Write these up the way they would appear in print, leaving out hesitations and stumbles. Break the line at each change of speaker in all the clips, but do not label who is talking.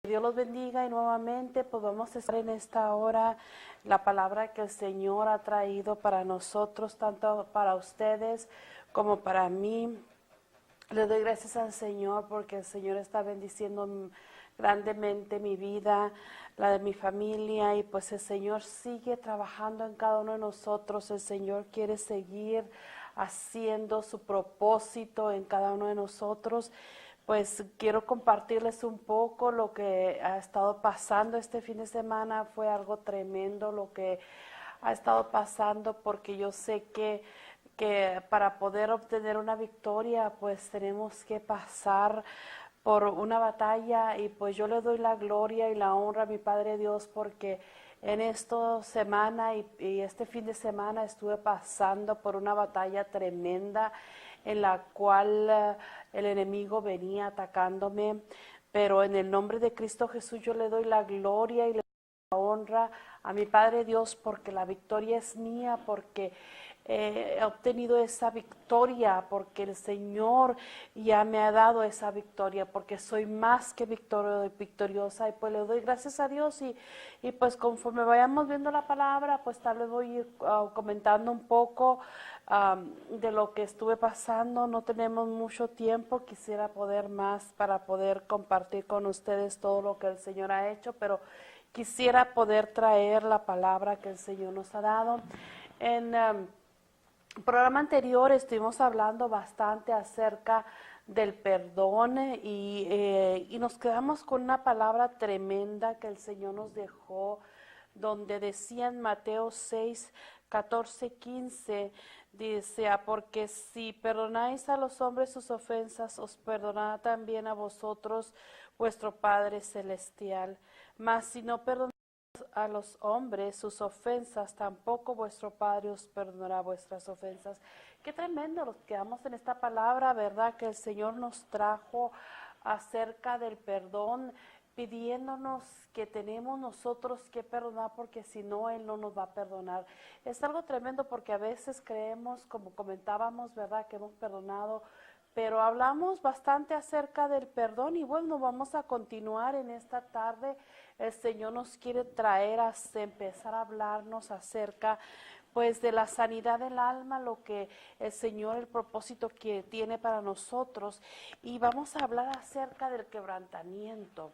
Dios los bendiga y nuevamente pues vamos a estar en esta hora la palabra que el Señor ha traído para nosotros, tanto para ustedes como para mí. Le doy gracias al Señor porque el Señor está bendiciendo grandemente mi vida, la de mi familia, y pues el Señor sigue trabajando en cada uno de nosotros. El Señor quiere seguir haciendo su propósito en cada uno de nosotros. Pues quiero compartirles un poco lo que ha estado pasando este fin de semana. Fue algo tremendo lo que ha estado pasando, porque yo sé que para poder obtener una victoria pues tenemos que pasar por una batalla, y pues yo le doy la gloria y la honra a mi Padre Dios porque en esta semana y este fin de semana estuve pasando por una batalla tremenda en la cual el enemigo venía atacándome, pero en el nombre de Cristo Jesús yo le doy la gloria y le doy la honra a mi Padre Dios porque la victoria es mía, porque he obtenido esa victoria, porque el Señor ya me ha dado esa victoria, porque soy más que victoriosa, y pues le doy gracias a Dios. Y pues conforme vayamos viendo la palabra, pues tal vez voy a ir comentando un poco de lo que estuve pasando. No tenemos mucho tiempo, quisiera poder más para poder compartir con ustedes todo lo que el Señor ha hecho, pero quisiera poder traer la palabra que el Señor nos ha dado. En programa anterior estuvimos hablando bastante acerca del perdón y nos quedamos con una palabra tremenda que el Señor nos dejó, donde decía en Mateo 6, 14, 15, dice: porque si perdonáis a los hombres sus ofensas, os perdonará también a vosotros vuestro Padre Celestial. Mas si no perdonáis a los hombres sus ofensas, tampoco vuestro Padre os perdonará vuestras ofensas. Qué tremendo, nos quedamos en esta palabra, ¿verdad? Que el Señor nos trajo acerca del perdón, pidiéndonos que tenemos nosotros que perdonar, porque si no, Él no nos va a perdonar. Es algo tremendo porque a veces creemos, como comentábamos, ¿verdad?, que hemos perdonado, pero hablamos bastante acerca del perdón, y bueno, vamos a continuar en esta tarde. El Señor nos quiere traer a empezar a hablarnos acerca pues de la sanidad del alma, lo que el Señor, el propósito que tiene para nosotros, y vamos a hablar acerca del quebrantamiento.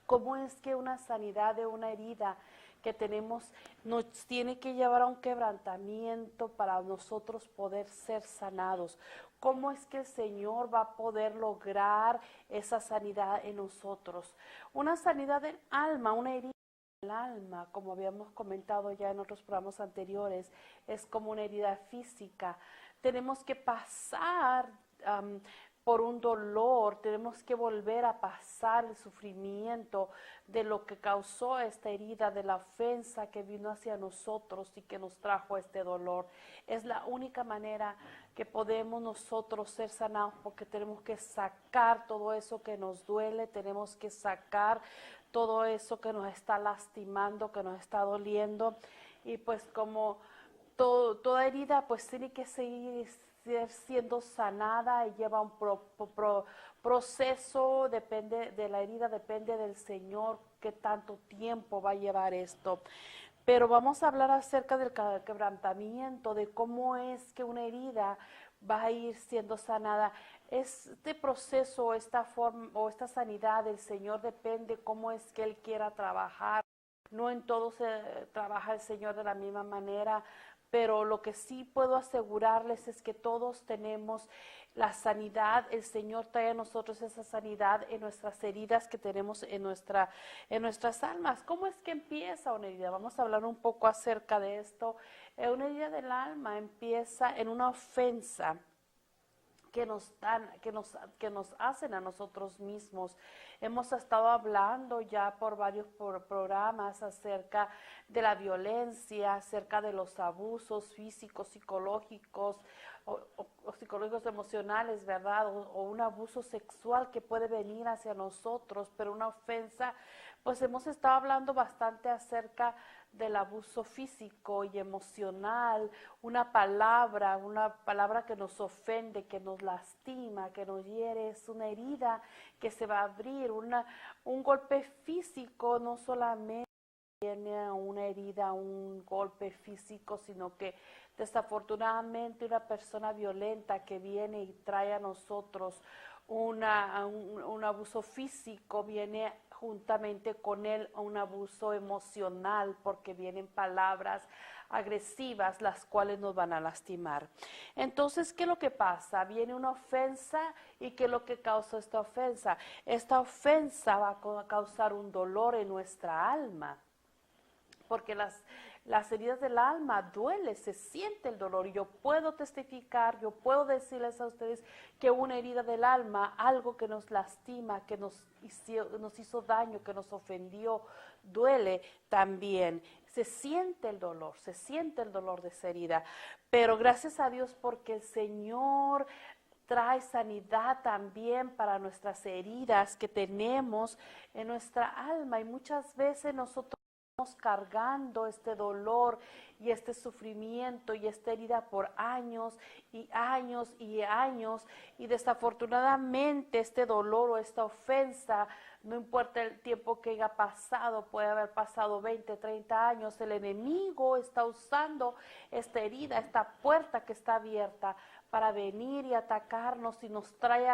¿Cómo es que una sanidad de una herida que tenemos nos tiene que llevar a un quebrantamiento para nosotros poder ser sanados? ¿Cómo es que el Señor va a poder lograr esa sanidad en nosotros? Una sanidad del alma, una herida del alma, como habíamos comentado ya en otros programas anteriores, es como una herida física. Tenemos que pasar por un dolor, tenemos que volver a pasar el sufrimiento de lo que causó esta herida, de la ofensa que vino hacia nosotros y que nos trajo este dolor. Es la única manera que podemos nosotros ser sanados, porque tenemos que sacar todo eso que nos duele, tenemos que sacar todo eso que nos está lastimando, que nos está doliendo, y pues como toda herida pues tiene que seguir siendo sanada y lleva un proceso, depende de la herida, depende del Señor qué tanto tiempo va a llevar esto. Pero vamos a hablar acerca del quebrantamiento, de cómo es que una herida va a ir siendo sanada. Este proceso, esta forma o esta sanidad del Señor depende cómo es que Él quiera trabajar. No en todo se trabaja el Señor de la misma manera, pero lo que sí puedo asegurarles es que todos tenemos la sanidad. El Señor trae a nosotros esa sanidad en nuestras heridas que tenemos en nuestras almas. ¿Cómo es que empieza una herida? Vamos a hablar un poco acerca de esto. Una herida del alma empieza en una ofensa. que nos dan, que nos hacen a nosotros mismos. Hemos estado hablando ya por varios programas acerca de la violencia, acerca de los abusos físicos, psicológicos o psicológicos emocionales, ¿verdad? O un abuso sexual que puede venir hacia nosotros, pero una ofensa. Pues hemos estado hablando bastante acerca del abuso físico y emocional, una palabra que nos ofende, que nos lastima, que nos hiere, es una herida que se va a abrir, un golpe físico no solamente tiene una herida, un golpe físico, sino que desafortunadamente una persona violenta que viene y trae a nosotros un abuso físico, viene juntamente con él un abuso emocional, porque vienen palabras agresivas las cuales nos van a lastimar. Entonces, ¿qué es lo que pasa? Viene una ofensa, y ¿qué es lo que causa esta ofensa? Esta ofensa va a causar un dolor en nuestra alma, porque las heridas del alma duele, se siente el dolor. Y yo puedo testificar, yo puedo decirles a ustedes que una herida del alma, algo que nos lastima, que nos hizo daño, que nos ofendió, duele también. Se siente el dolor de esa herida. Pero gracias a Dios, porque el Señor trae sanidad también para nuestras heridas que tenemos en nuestra alma. Y muchas veces nosotros cargando este dolor y este sufrimiento y esta herida por años y años y años, y desafortunadamente este dolor o esta ofensa, no importa el tiempo que haya pasado, puede haber pasado 20, 30 años, el enemigo está usando esta herida, esta puerta que está abierta para venir y atacarnos, y nos trae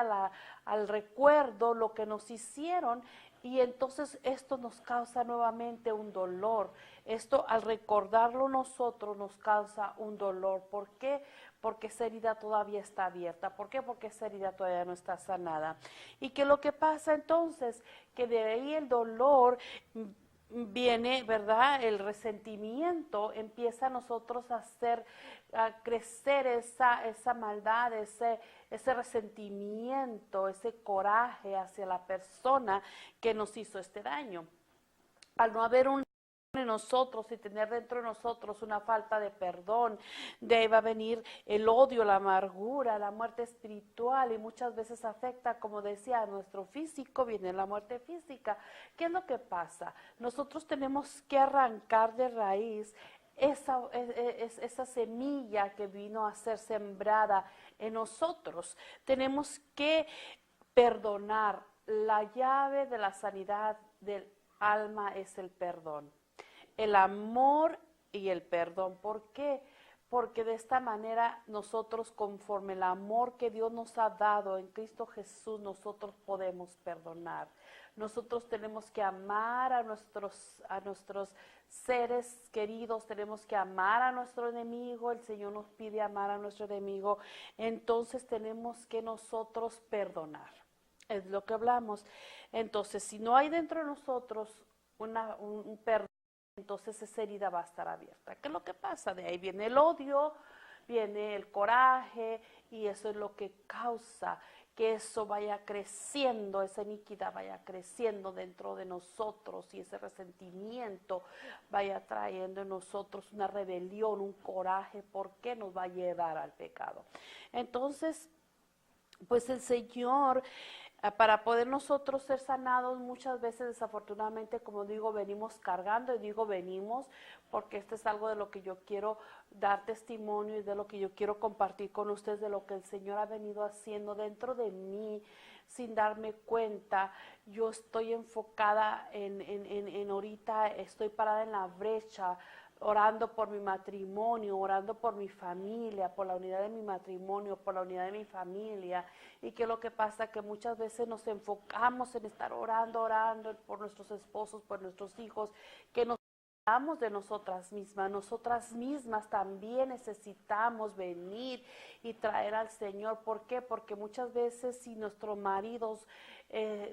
al recuerdo lo que nos hicieron. Y entonces esto nos causa nuevamente un dolor. Esto, al recordarlo nosotros, nos causa un dolor. ¿Por qué? Porque esa herida todavía está abierta. ¿Por qué? Porque esa herida todavía no está sanada. Y que lo que pasa entonces, que de ahí el dolor viene, ¿verdad? El resentimiento empieza a nosotros a crecer esa maldad, ese resentimiento, ese coraje hacia la persona que nos hizo este daño. Al no haber un en nosotros y tener dentro de nosotros una falta de perdón, de ahí va a venir el odio, la amargura, la muerte espiritual, y muchas veces afecta, como decía, a nuestro físico, viene la muerte física. ¿Qué es lo que pasa? Nosotros tenemos que arrancar de raíz esa semilla que vino a ser sembrada en nosotros. Tenemos que perdonar. La llave de la sanidad del alma es el perdón, el amor y el perdón. ¿Por qué? Porque de esta manera nosotros, conforme el amor que Dios nos ha dado en Cristo Jesús, nosotros podemos perdonar. Nosotros tenemos que amar a nuestros seres queridos, tenemos que amar a nuestro enemigo. El Señor nos pide amar a nuestro enemigo. Entonces tenemos que nosotros perdonar. Es lo que hablamos. Entonces, si no hay dentro de nosotros un perdón, entonces esa herida va a estar abierta. ¿Qué es lo que pasa? De ahí viene el odio, viene el coraje, y eso es lo que causa que eso vaya creciendo, esa iniquidad vaya creciendo dentro de nosotros, y ese resentimiento vaya trayendo en nosotros una rebelión, un coraje, porque nos va a llevar al pecado. Entonces, pues el Señor, para poder nosotros ser sanados, muchas veces desafortunadamente, como digo, venimos cargando. Y digo venimos porque esto es algo de lo que yo quiero dar testimonio, y de lo que yo quiero compartir con ustedes, de lo que el Señor ha venido haciendo dentro de mí sin darme cuenta. Yo estoy enfocada en ahorita, estoy parada en la brecha, orando por mi matrimonio, orando por mi familia, por la unidad de mi matrimonio, por la unidad de mi familia. Y que lo que pasa, que muchas veces nos enfocamos en estar orando por nuestros esposos, por nuestros hijos, que nos olvidamos de nosotras mismas. Nosotras mismas también necesitamos venir y traer al Señor. ¿Por qué? Porque muchas veces, si nuestros maridos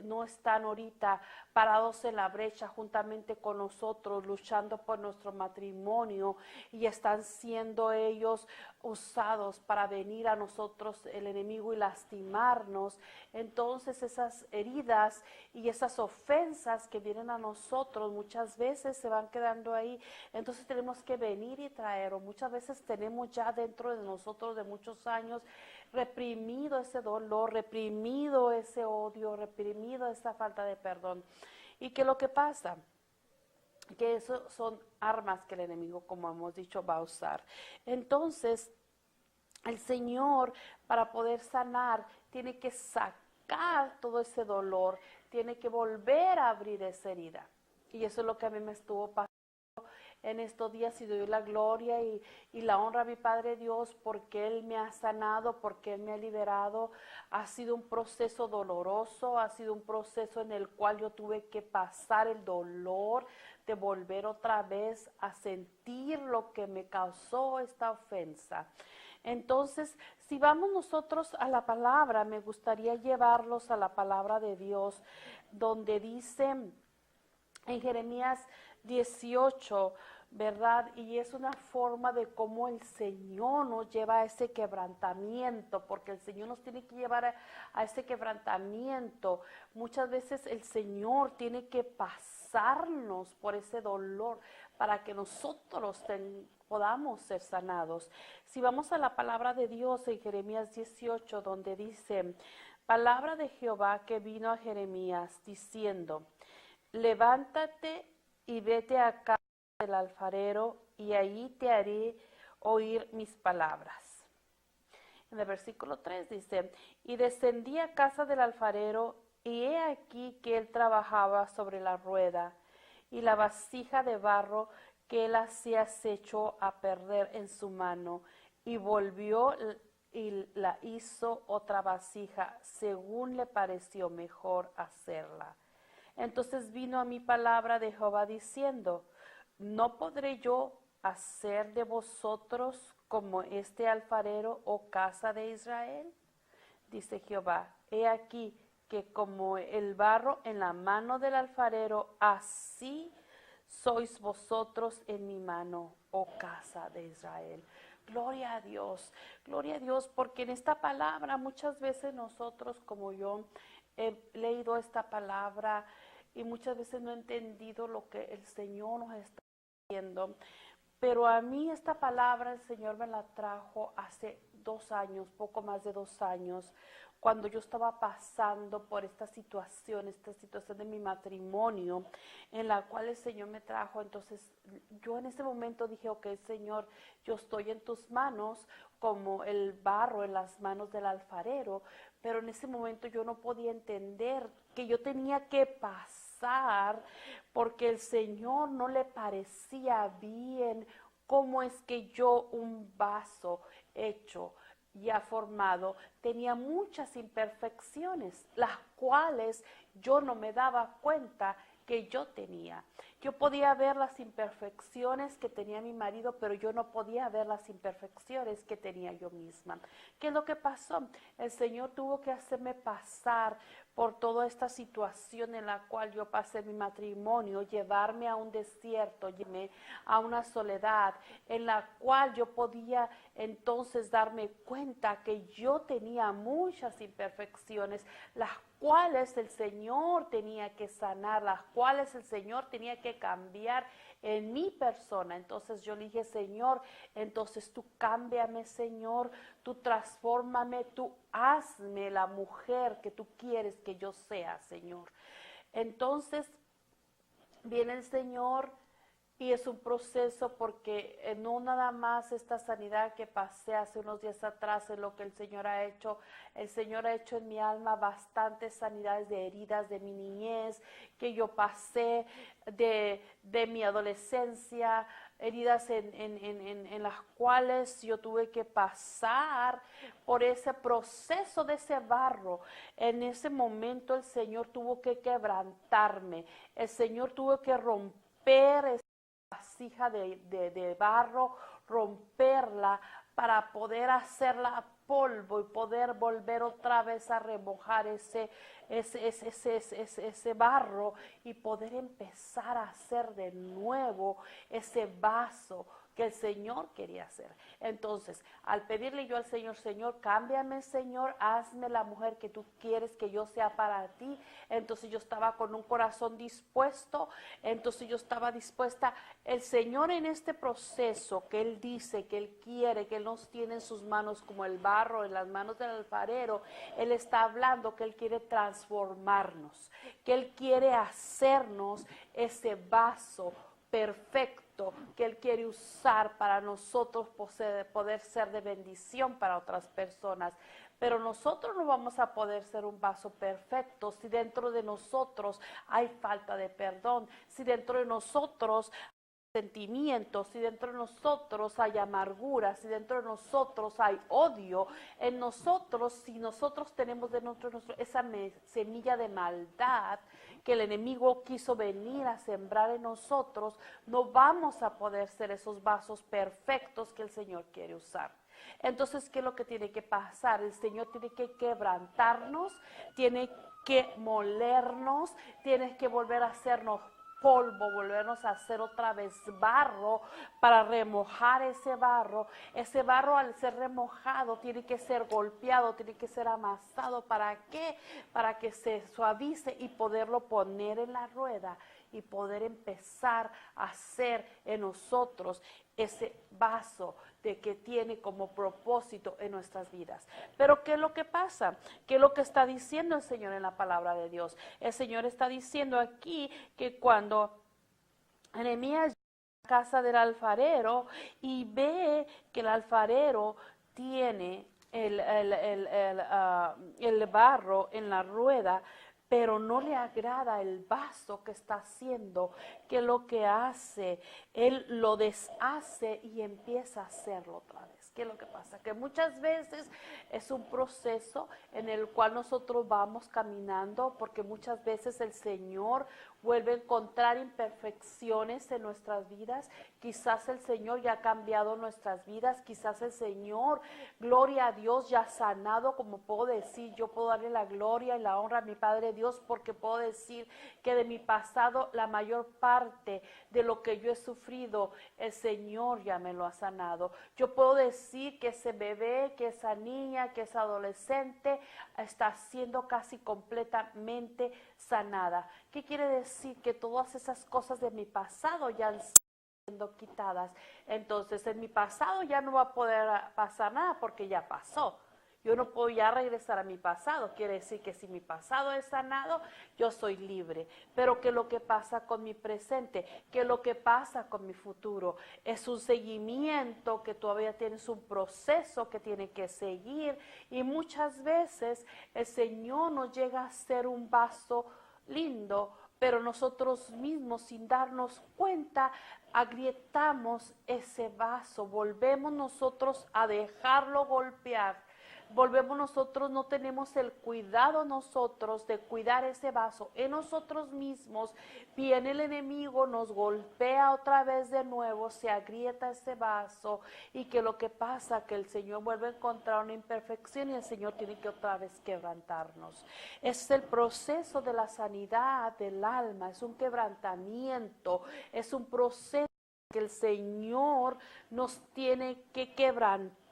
no están ahorita parados en la brecha juntamente con nosotros, luchando por nuestro matrimonio, y están siendo ellos usados para venir a nosotros el enemigo y lastimarnos. Entonces esas heridas y esas ofensas que vienen a nosotros muchas veces se van quedando ahí. Entonces tenemos que venir y traer, o muchas veces tenemos ya dentro de nosotros de muchos años reprimido ese dolor, reprimido ese odio, reprimido esa falta de perdón. ¿Y qué es lo que pasa? Que eso son armas que el enemigo, como hemos dicho, va a usar. Entonces, el Señor, para poder sanar, tiene que sacar todo ese dolor, tiene que volver a abrir esa herida. Y eso es lo que a mí me estuvo pasando en estos días, y doy la gloria y la honra a mi Padre Dios, porque Él me ha sanado, porque Él me ha liberado. Ha sido un proceso doloroso, ha sido un proceso en el cual yo tuve que pasar el dolor de volver otra vez a sentir lo que me causó esta ofensa. Entonces, si vamos nosotros a la palabra, me gustaría llevarlos a la palabra de Dios, donde dice en Jeremías 18, ¿verdad? Y es una forma de cómo el Señor nos lleva a ese quebrantamiento, porque el Señor nos tiene que llevar a ese quebrantamiento. Muchas veces el Señor tiene que pasarnos por ese dolor para que nosotros podamos ser sanados. Si vamos a la palabra de Dios en Jeremías 18, donde dice, palabra de Jehová que vino a Jeremías diciendo, levántate y vete a casa del alfarero, y ahí te haré oír mis palabras. En el versículo 3 dice, y descendí a casa del alfarero, y he aquí que él trabajaba sobre la rueda, y la vasija de barro que él hacía se echó a perder en su mano, y volvió y la hizo otra vasija, según le pareció mejor hacerla. Entonces vino a mí palabra de Jehová diciendo, ¿no podré yo hacer de vosotros como este alfarero, oh casa de Israel? Dice Jehová, he aquí que como el barro en la mano del alfarero, así sois vosotros en mi mano, oh casa de Israel. Gloria a Dios, porque en esta palabra muchas veces nosotros, como yo he leído esta palabra y muchas veces no he entendido lo que el Señor nos está diciendo, pero a mí esta palabra el Señor me la trajo hace 2 años, poco más de 2 años, cuando yo estaba pasando por esta situación de mi matrimonio, en la cual el Señor me trajo. Entonces yo en ese momento dije, ok, Señor, yo estoy en tus manos como el barro en las manos del alfarero, pero en ese momento yo no podía entender que yo tenía que pasar, porque el Señor no le parecía bien cómo es que yo, un vaso hecho, ya formado, tenía muchas imperfecciones, las cuales yo no me daba cuenta que yo tenía. Yo podía ver las imperfecciones que tenía mi marido, pero yo no podía ver las imperfecciones que tenía yo misma. ¿Qué es lo que pasó? El Señor tuvo que hacerme pasar por toda esta situación en la cual yo pasé mi matrimonio, llevarme a un desierto, llevarme a una soledad, en la cual yo podía entonces darme cuenta que yo tenía muchas imperfecciones, las cuales el Señor tenía que sanar, las cuales el Señor tenía que cambiar en mi persona. Entonces yo le dije, Señor, entonces tú cámbiame, Señor, tú transfórmame, tú hazme la mujer que tú quieres que yo sea, Señor. Entonces viene el Señor y es un proceso, porque no nada más esta sanidad que pasé hace unos días atrás es lo que el Señor ha hecho. El Señor ha hecho en mi alma bastantes sanidades de heridas de mi niñez que yo pasé, de mi adolescencia, heridas en las cuales yo tuve que pasar por ese proceso de ese barro. En ese momento el Señor tuvo que quebrantarme, el Señor tuvo que romper vasija de barro, romperla para poder hacerla polvo y poder volver otra vez a remojar ese barro y poder empezar a hacer de nuevo ese vaso que el Señor quería hacer. Entonces, al pedirle yo al Señor, Señor, cámbiame, Señor, hazme la mujer que tú quieres que yo sea para ti. Entonces yo estaba con un corazón dispuesto, entonces yo estaba dispuesta. El Señor en este proceso que Él dice, que Él quiere, que Él nos tiene en sus manos como el barro en las manos del alfarero, Él está hablando que Él quiere transformarnos, que Él quiere hacernos ese vaso perfecto que Él quiere usar para nosotros poder ser de bendición para otras personas. Pero nosotros no vamos a poder ser un vaso perfecto si dentro de nosotros hay falta de perdón, si dentro de nosotros sentimientos, si dentro de nosotros hay amargura, si dentro de nosotros hay odio, en nosotros, si nosotros tenemos dentro de nosotros esa semilla de maldad que el enemigo quiso venir a sembrar en nosotros, no vamos a poder ser esos vasos perfectos que el Señor quiere usar. Entonces, ¿qué es lo que tiene que pasar? El Señor tiene que quebrantarnos, tiene que molernos, tiene que volver a hacernos polvo, volvernos a hacer otra vez barro para remojar ese barro. Ese barro al ser remojado tiene que ser golpeado, tiene que ser amasado. ¿Para qué? Para que se suavice y poderlo poner en la rueda y poder empezar a hacer en nosotros ese vaso de que tiene como propósito en nuestras vidas. Pero ¿qué es lo que pasa? ¿Qué es lo que está diciendo el Señor en la palabra de Dios? El Señor está diciendo aquí que cuando Nehemías llega a la casa del alfarero y ve que el alfarero tiene el barro en la rueda, pero no le agrada el vaso que está haciendo, que lo que hace, él lo deshace y empieza a hacerlo otra vez. ¿Qué es lo que pasa? Que muchas veces es un proceso en el cual nosotros vamos caminando, porque muchas veces el Señor vuelve a encontrar imperfecciones en nuestras vidas. Quizás el Señor ya ha cambiado nuestras vidas, quizás el Señor, gloria a Dios, ya ha sanado, como puedo decir, yo puedo darle la gloria y la honra a mi Padre Dios, porque puedo decir que de mi pasado la mayor parte de lo que yo he sufrido, el Señor ya me lo ha sanado. Yo puedo decir que ese bebé, que esa niña, que esa adolescente está siendo casi completamente sanada. ¿Qué quiere decir? Que todas esas cosas de mi pasado ya han siendo quitadas. Entonces, en mi pasado ya no va a poder pasar nada porque ya pasó. Yo no puedo ya regresar a mi pasado. Quiere decir que si mi pasado es sanado, yo soy libre. Pero ¿qué es lo que pasa con mi presente? ¿Qué es lo que pasa con mi futuro? Es un seguimiento que todavía tienes un proceso que tiene que seguir. Y muchas veces el Señor nos llega a ser un vaso lindo, pero nosotros mismos, sin darnos cuenta, agrietamos ese vaso. Volvemos nosotros a dejarlo golpear. Volvemos nosotros, no tenemos el cuidado nosotros de cuidar ese vaso en nosotros mismos. Viene el enemigo, nos golpea otra vez de nuevo, se agrieta ese vaso y que lo que pasa que el Señor vuelve a encontrar una imperfección y el Señor tiene que otra vez quebrantarnos. Es el proceso de la sanidad del alma, es un quebrantamiento, es un proceso que el Señor nos tiene que quebrantar.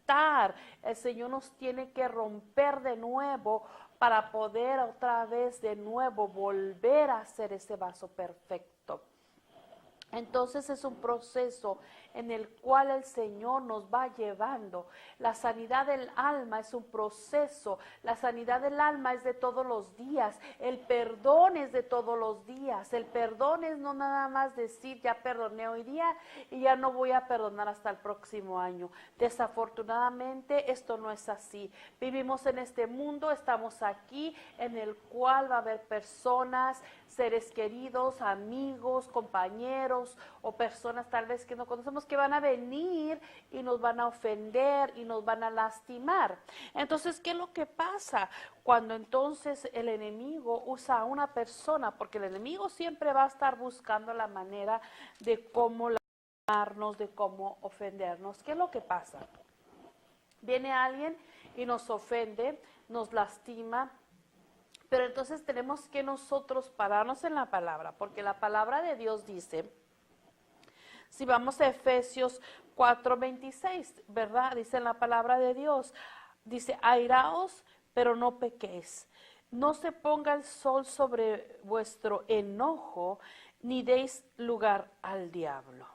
El Señor nos tiene que romper de nuevo para poder otra vez de nuevo volver a hacer ese vaso perfecto. Entonces es un proceso en el cual el Señor nos va llevando. La sanidad del alma es un proceso. La sanidad del alma es de todos los días. El perdón es de todos los días. El perdón es no nada más decir ya perdoné hoy día y ya no voy a perdonar hasta el próximo año. Desafortunadamente esto no es así. Vivimos en este mundo, estamos aquí en el cual va a haber personas, seres queridos, amigos, compañeros o personas tal vez que no conocemos que van a venir y nos van a ofender y nos van a lastimar. Entonces, ¿qué es lo que pasa cuando entonces el enemigo usa a una persona? Porque el enemigo siempre va a estar buscando la manera de cómo lastimarnos, de cómo ofendernos. ¿Qué es lo que pasa? Viene alguien y nos ofende, nos lastima. Pero entonces tenemos que nosotros pararnos en la palabra, porque la palabra de Dios dice, Si vamos a Efesios 4:26, ¿verdad? Dice en la palabra de Dios, dice, airaos, pero no pequéis. No se ponga el sol sobre vuestro enojo, ni deis lugar al diablo.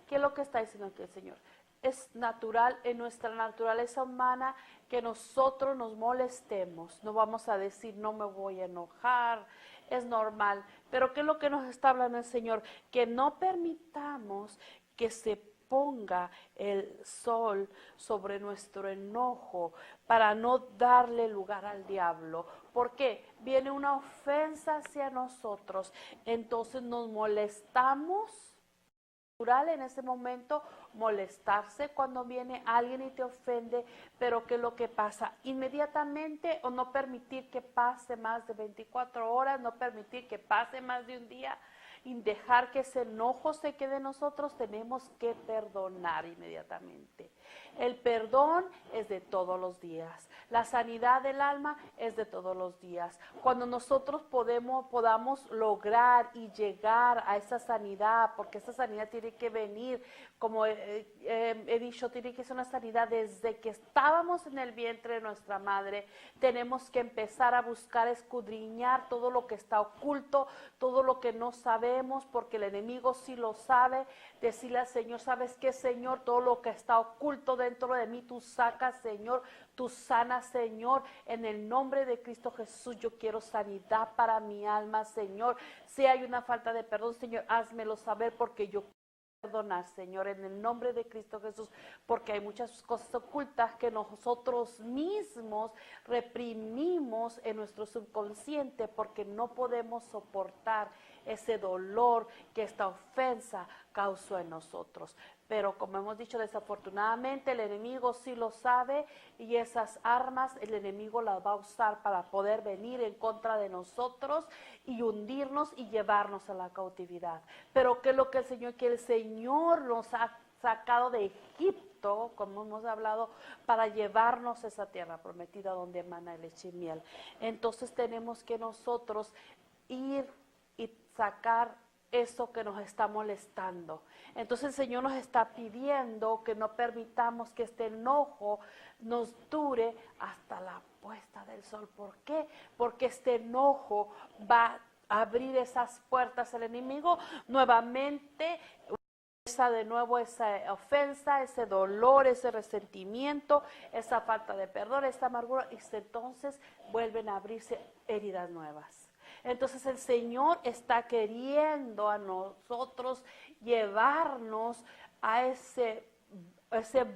¿Qué es lo que está diciendo aquí el Señor? Es natural, en nuestra naturaleza humana, que nosotros nos molestemos. No vamos a decir, no me voy a enojar, es normal. Pero ¿qué es lo que nos está hablando el Señor? Que no permitamos que se ponga el sol sobre nuestro enojo para no darle lugar al diablo. ¿Por qué? Viene una ofensa hacia nosotros, entonces nos molestamos. En ese momento molestarse cuando viene alguien y te ofende, pero ¿qué es lo que pasa? Inmediatamente, o no permitir que pase más de 24 horas, no permitir que pase más de un día, y dejar que ese enojo se quede en nosotros, tenemos que perdonar inmediatamente. El perdón es de todos los días. La sanidad del alma es de todos los días. Cuando nosotros podamos lograr y llegar a esa sanidad, porque esa sanidad tiene que venir, como he dicho, tiene que ser una sanidad desde que estábamos en el vientre de nuestra madre. Tenemos que empezar a buscar, escudriñar todo lo que está oculto, todo lo que no sabemos, porque el enemigo sí lo sabe. Decirle al Señor, ¿sabes qué, Señor? Todo lo que está oculto dentro de mí, tú sacas, Señor, tú sanas, Señor. En el nombre de Cristo Jesús, yo quiero sanidad para mi alma, Señor. Si hay una falta de perdón, Señor, házmelo saber, porque yo perdonar, Señor, en el nombre de Cristo Jesús, porque hay muchas cosas ocultas que nosotros mismos reprimimos en nuestro subconsciente, porque no podemos soportar ese dolor que esta ofensa causó en nosotros. Pero como hemos dicho, desafortunadamente el enemigo sí lo sabe, y esas armas el enemigo las va a usar para poder venir en contra de nosotros y hundirnos y llevarnos a la cautividad. Pero ¿qué es lo que el Señor quiere? El Señor nos ha sacado de Egipto, como hemos hablado, para llevarnos a esa tierra prometida donde emana leche y miel. Entonces tenemos que nosotros ir y sacar eso que nos está molestando. Entonces el Señor nos está pidiendo que no permitamos que este enojo nos dure hasta la puesta del sol. ¿Por qué? Porque este enojo va a abrir esas puertas al enemigo nuevamente. De nuevo esa ofensa, ese dolor, ese resentimiento, esa falta de perdón, esa amargura, y entonces vuelven a abrirse heridas nuevas. Entonces el Señor está queriendo a nosotros llevarnos a ese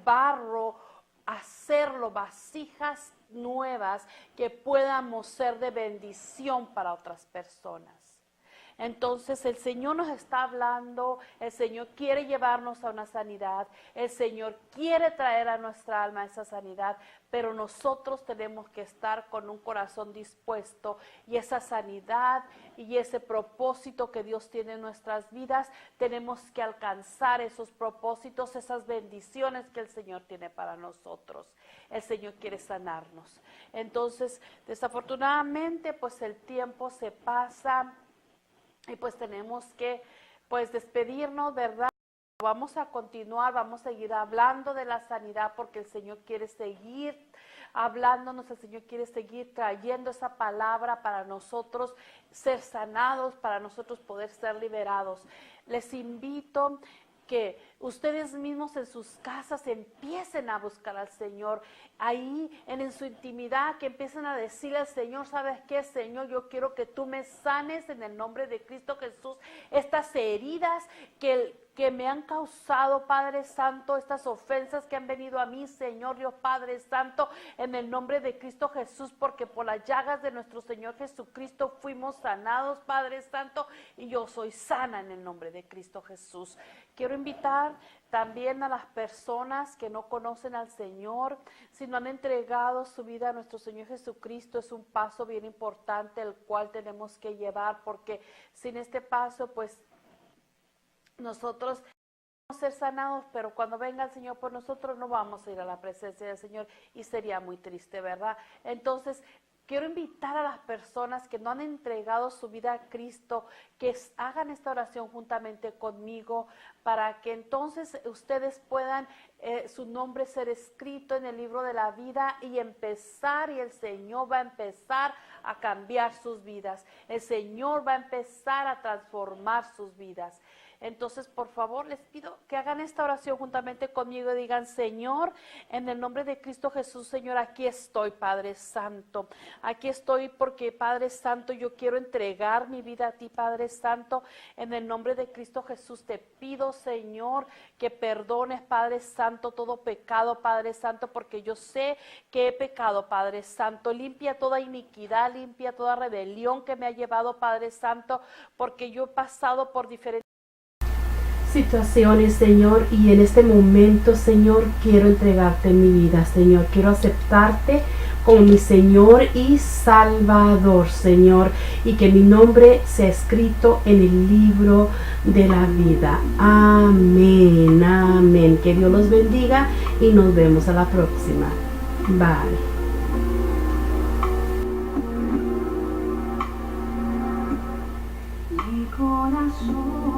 barro, hacerlo vasijas nuevas que podamos ser de bendición para otras personas. Entonces el Señor nos está hablando, el Señor quiere llevarnos a una sanidad, el Señor quiere traer a nuestra alma esa sanidad, pero nosotros tenemos que estar con un corazón dispuesto, y esa sanidad y ese propósito que Dios tiene en nuestras vidas, tenemos que alcanzar esos propósitos, esas bendiciones que el Señor tiene para nosotros. El Señor quiere sanarnos. Entonces, desafortunadamente, pues el tiempo se pasa. Y pues tenemos que despedirnos, ¿verdad? Vamos a continuar, vamos a seguir hablando de la sanidad, porque el Señor quiere seguir hablándonos, el Señor quiere seguir trayendo esa palabra para nosotros ser sanados, para nosotros poder ser liberados. Les invito que ustedes mismos en sus casas empiecen a buscar al Señor, ahí en su intimidad, que empiecen a decirle al Señor, ¿sabes qué, Señor? Yo quiero que tú me sanes en el nombre de Cristo Jesús, estas heridas que me han causado, Padre Santo, estas ofensas que han venido a mí, Señor Dios Padre Santo, en el nombre de Cristo Jesús, porque por las llagas de nuestro Señor Jesucristo fuimos sanados, Padre Santo, y yo soy sana en el nombre de Cristo Jesús. Quiero invitar también a las personas que no conocen al Señor, si no han entregado su vida a nuestro Señor Jesucristo. Es un paso bien importante el cual tenemos que llevar, porque sin este paso, pues nosotros vamos a ser sanados, pero cuando venga el Señor por nosotros no vamos a ir a la presencia del Señor, y sería muy triste, ¿verdad? Entonces, Quiero invitar a las personas que no han entregado su vida a Cristo, que hagan esta oración juntamente conmigo para que entonces ustedes puedan su nombre ser escrito en el libro de la vida y el Señor va a empezar a cambiar sus vidas. El Señor va a empezar a transformar sus vidas. Entonces, por favor, les pido que hagan esta oración juntamente conmigo y digan: Señor, en el nombre de Cristo Jesús, Señor, aquí estoy, Padre Santo. Aquí estoy porque, Padre Santo, yo quiero entregar mi vida a ti, Padre Santo. En el nombre de Cristo Jesús te pido, Señor, que perdones, Padre Santo, todo pecado, Padre Santo, porque yo sé que he pecado, Padre Santo. Limpia toda iniquidad, limpia toda rebelión que me ha llevado, Padre Santo, porque yo he pasado por diferentes situaciones, Señor, y en este momento, Señor, quiero entregarte mi vida, Señor. Quiero aceptarte como mi Señor y Salvador, Señor, y que mi nombre sea escrito en el libro de la vida. Amén, amén. Que Dios los bendiga y nos vemos a la próxima. Bye. Mi corazón